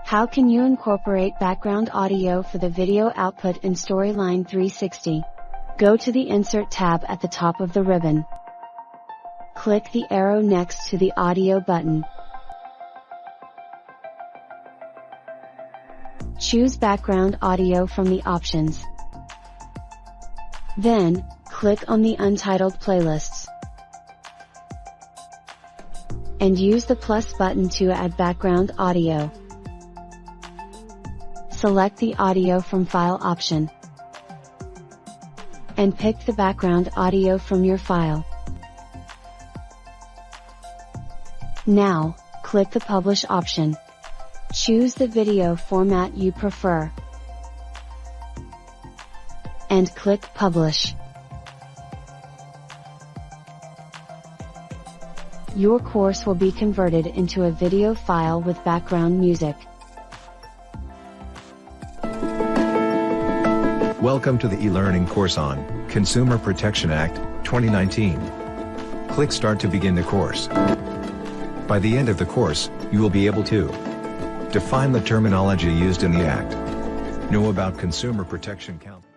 How can you incorporate background audio for the video output in Storyline 360? Go to the Insert tab at the top of the ribbon. Click the arrow next to the Audio button. Choose Background Audio from the options. Then, click on the Untitled Playlists. And use the plus button to add background audio. Select the Audio from File option. And pick the background audio from your file. Now, click the Publish option. Choose the video format you prefer. And click Publish. Your course will be converted into a video file with background music. Welcome to the eLearning course on Consumer Protection Act, 2019. Click Start to begin the course. By the end of the course, you will be able to define the terminology used in the Act, know about Consumer Protection Council.